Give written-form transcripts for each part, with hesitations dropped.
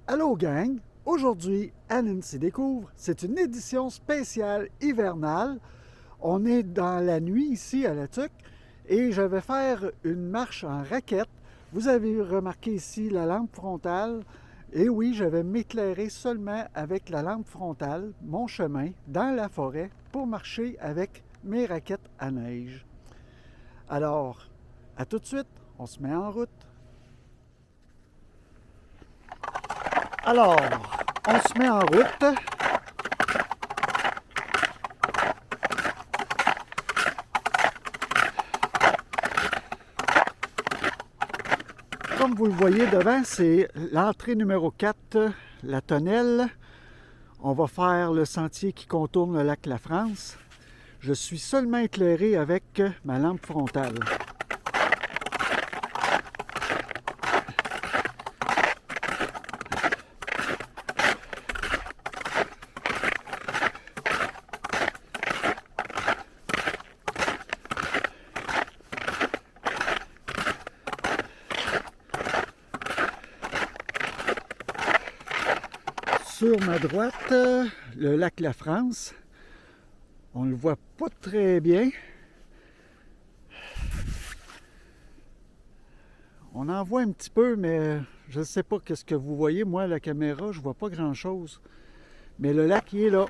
Allô gang! Aujourd'hui, à Nancy Découvre, c'est une édition spéciale hivernale. On est dans la nuit ici à La Tuque et je vais faire une marche en raquette. Vous avez remarqué ici la lampe frontale. Et oui, je vais m'éclairer seulement avec la lampe frontale, mon chemin, dans la forêt, pour marcher avec mes raquettes à neige. Alors, à tout de suite, on se met en route. Alors, on se met en route. Comme vous le voyez devant, c'est l'entrée numéro 4, la tonnelle. On va faire le sentier qui contourne le lac La France. Je suis seulement éclairé avec ma lampe frontale. Sur ma droite, le lac La France. On ne le voit pas très bien. On en voit un petit peu, mais je ne sais pas ce que vous voyez. Moi, à la caméra, je ne vois pas grand-chose. Mais le lac, il est là.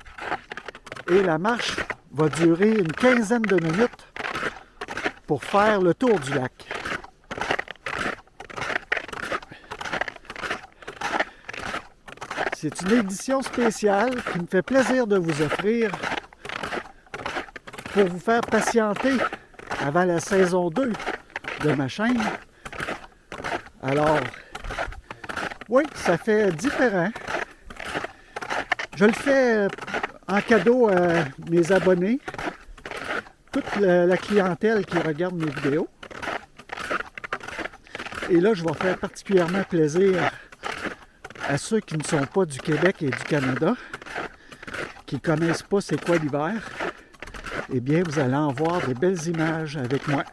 Et la marche va durer une quinzaine de minutes pour faire le tour du lac. C'est une édition spéciale qui me fait plaisir de vous offrir pour vous faire patienter avant la saison 2 de ma chaîne. Alors, oui, ça fait différent. Je le fais en cadeau à mes abonnés, toute la clientèle qui regarde mes vidéos. Et là, je vais faire particulièrement plaisir à ceux qui ne sont pas du Québec et du Canada, qui ne connaissent pas c'est quoi l'hiver. Eh bien, vous allez en voir de belles images avec moi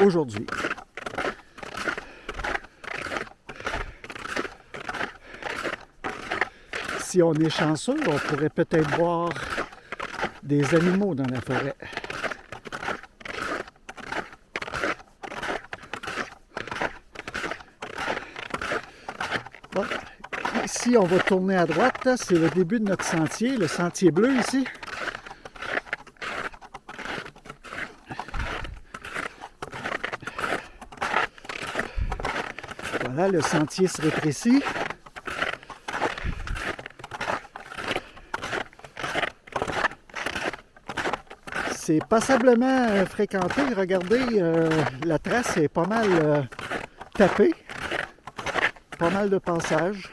aujourd'hui. Si on est chanceux, on pourrait peut-être voir des animaux dans la forêt. Bon, ici, on va tourner à droite. C'est le début de notre sentier, le sentier bleu ici. Voilà, le sentier se rétrécit. C'est passablement fréquenté. Regardez, la trace est pas mal tapée. Pas mal de passages.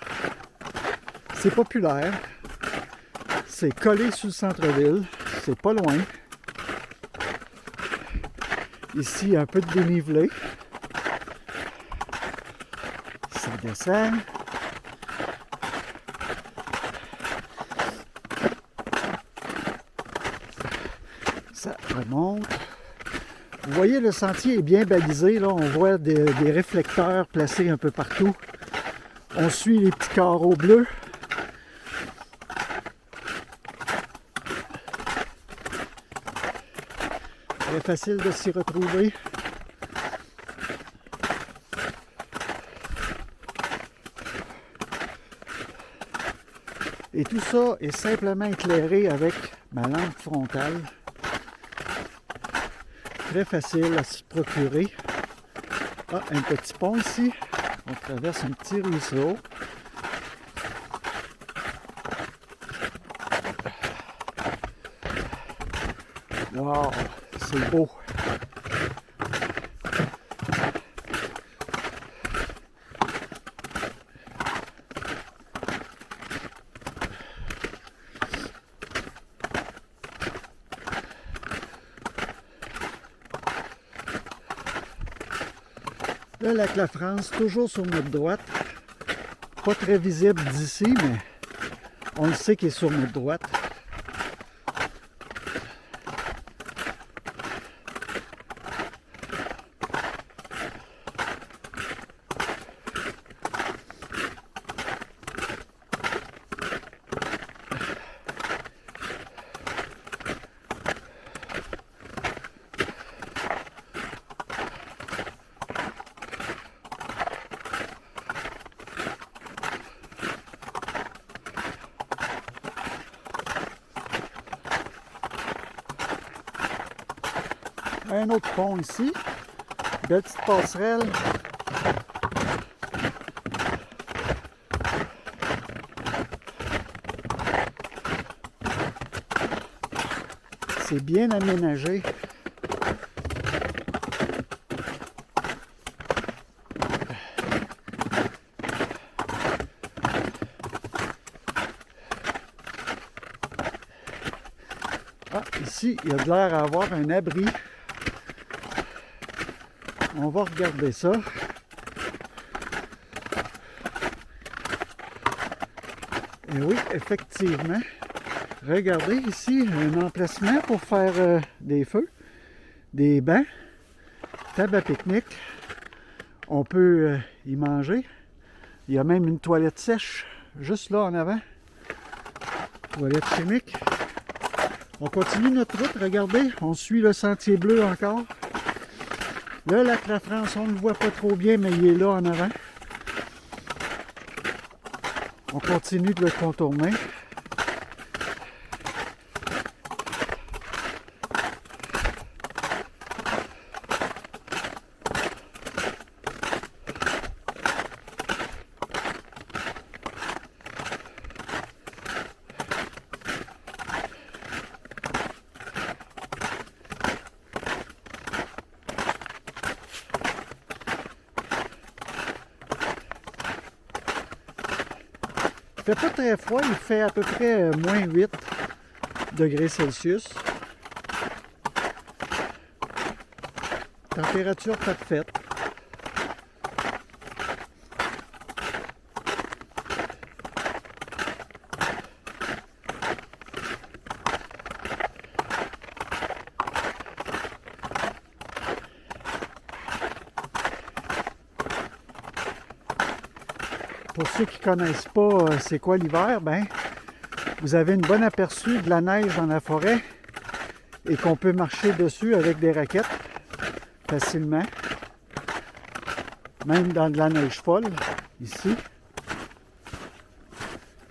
C'est populaire. C'est collé sur le centre-ville. C'est pas loin. Ici, un peu de dénivelé. Ça descend. Ça remonte. Vous voyez, le sentier est bien balisé. Là, on voit des réflecteurs placés un peu partout. On suit les petits carreaux bleus. Très facile de s'y retrouver. Et tout ça est simplement éclairé avec ma lampe frontale. Très facile à se procurer. Ah, un petit pont ici. On traverse un petit ruisseau. Wow, c'est beau. Le lac La France, toujours sur notre droite. Pas très visible d'ici, mais on le sait qu'il est sur notre droite. Un autre pont ici. Belle petite passerelle. C'est bien aménagé. Ah, ici, il y a de l'air à avoir un abri. On va regarder ça. Et oui, effectivement. Regardez ici, un emplacement pour faire des feux, des bancs, table à pique-nique. On peut y manger. Il y a même une toilette sèche juste là en avant. Toilette chimique. On continue notre route, regardez, on suit le sentier bleu encore. Le lac La France, on ne le voit pas trop bien, mais il est là en avant. On continue de le contourner. Il ne fait pas très froid, il fait à peu près moins 8 degrés Celsius. Température parfaite. Pour ceux qui ne connaissent pas c'est quoi l'hiver, ben, vous avez une bonne aperçu de la neige dans la forêt et qu'on peut marcher dessus avec des raquettes facilement. Même dans de la neige folle, ici.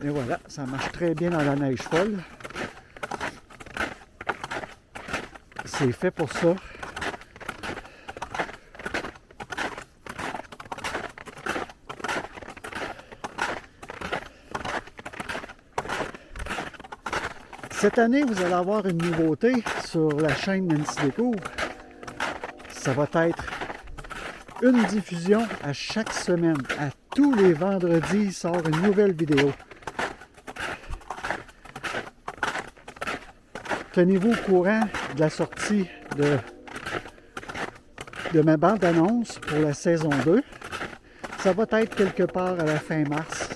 Et voilà, ça marche très bien dans la neige folle. C'est fait pour ça. Cette année, vous allez avoir une nouveauté sur la chaîne Nancy Découvre. Ça va être une diffusion à chaque semaine. À tous les vendredis, il sort une nouvelle vidéo. Tenez-vous au courant de la sortie de ma bande-annonce pour la saison 2. Ça va être quelque part à la fin mars.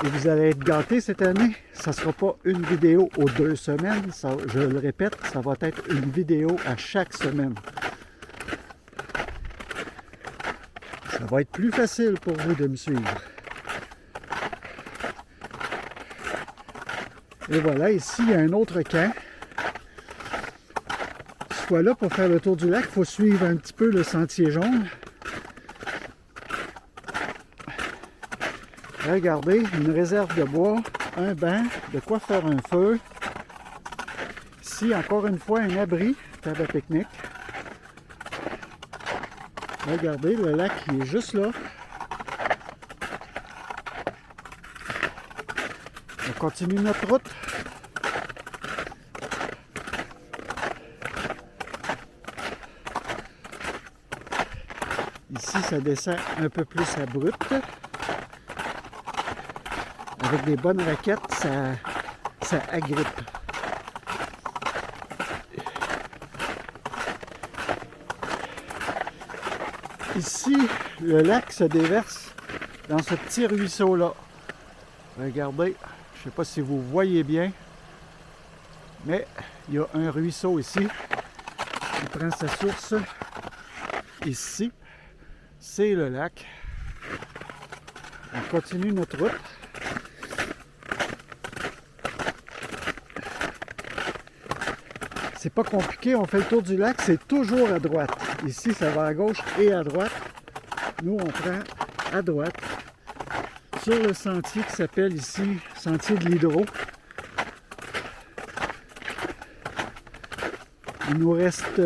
Et vous allez être gâtés cette année. Ça ne sera pas une vidéo aux 2 semaines. Ça, je le répète, ça va être une vidéo à chaque semaine. Ça va être plus facile pour vous de me suivre. Et voilà, ici, il y a un autre camp. Cette fois-là, pour faire le tour du lac, il faut suivre un petit peu le sentier jaune. Regardez, une réserve de bois, un banc, de quoi faire un feu. Ici, encore une fois, un abri, table à pique-nique. Regardez, le lac il est juste là. On continue notre route. Ici, ça descend un peu plus abrupt. Avec des bonnes raquettes, ça agrippe. Ici, le lac se déverse dans ce petit ruisseau-là. Regardez, je ne sais pas si vous voyez bien, mais il y a un ruisseau ici qui prend sa source ici. C'est le lac. On continue notre route. C'est pas compliqué, on fait le tour du lac, c'est toujours à droite. Ici, ça va à gauche et à droite. Nous, on prend à droite sur le sentier qui s'appelle ici Sentier de l'Hydro. Il nous reste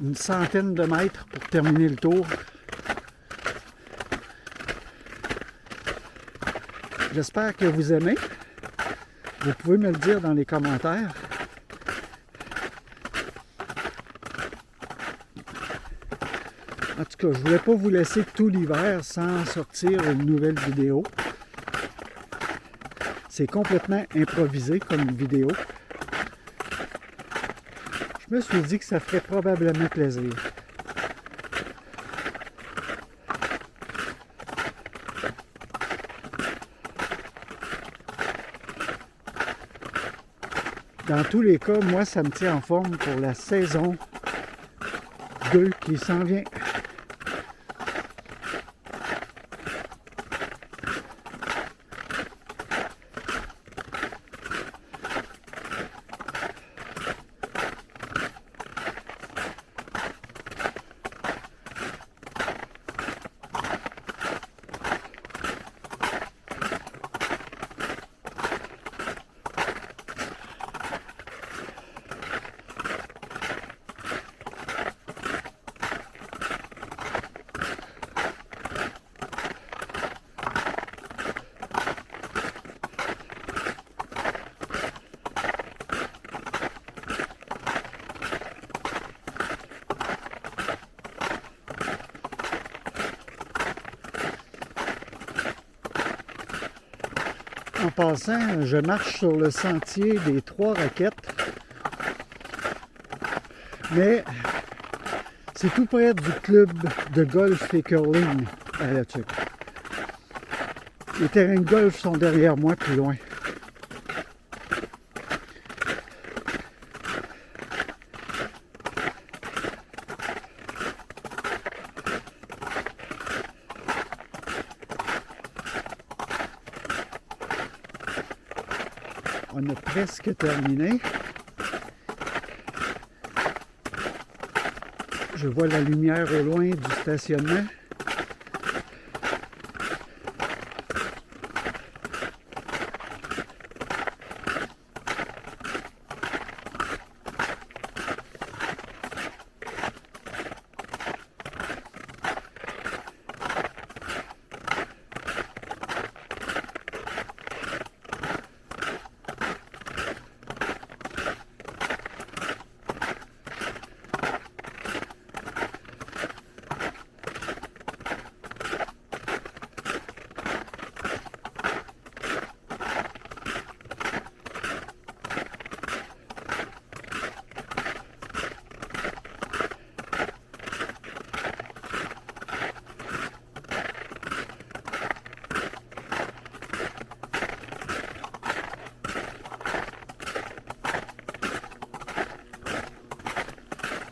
une centaine de mètres pour terminer le tour. J'espère que vous aimez. Vous pouvez me le dire dans les commentaires. En tout cas, je ne voulais pas vous laisser tout l'hiver sans sortir une nouvelle vidéo. C'est complètement improvisé comme vidéo. Je me suis dit que ça ferait probablement plaisir. Dans tous les cas, moi, ça me tient en forme pour la saison 2 qui s'en vient. En passant, je marche sur le sentier des 3 Raquettes, mais c'est tout près du club de golf et curling à La Tuque. Les terrains de golf sont derrière moi, plus loin. On a presque terminé. Je vois la lumière au loin du stationnement.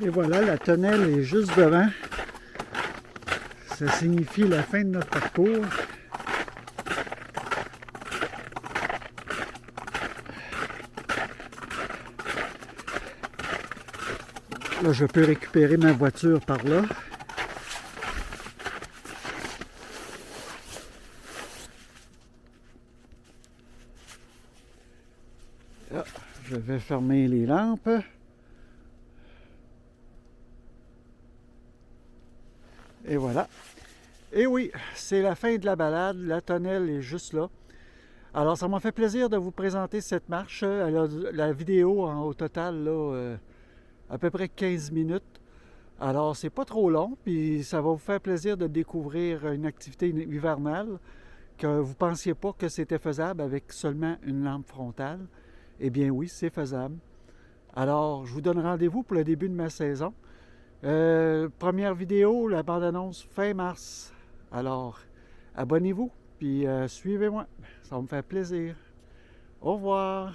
Et voilà, la tonnelle est juste devant. Ça signifie la fin de notre parcours. Là, je peux récupérer ma voiture par là. Là, je vais fermer les lampes. Et voilà. Et oui, c'est la fin de la balade. La tonnelle est juste là. Alors, ça m'a fait plaisir de vous présenter cette marche. La vidéo, au total, là, à peu près 15 minutes. Alors, c'est pas trop long, puis ça va vous faire plaisir de découvrir une activité hivernale que vous ne pensiez pas que c'était faisable avec seulement une lampe frontale. Eh bien oui, c'est faisable. Alors, je vous donne rendez-vous pour le début de ma saison. Première vidéo, la bande-annonce fin mars. Alors, abonnez-vous, puis suivez-moi. Ça va me faire plaisir. Au revoir.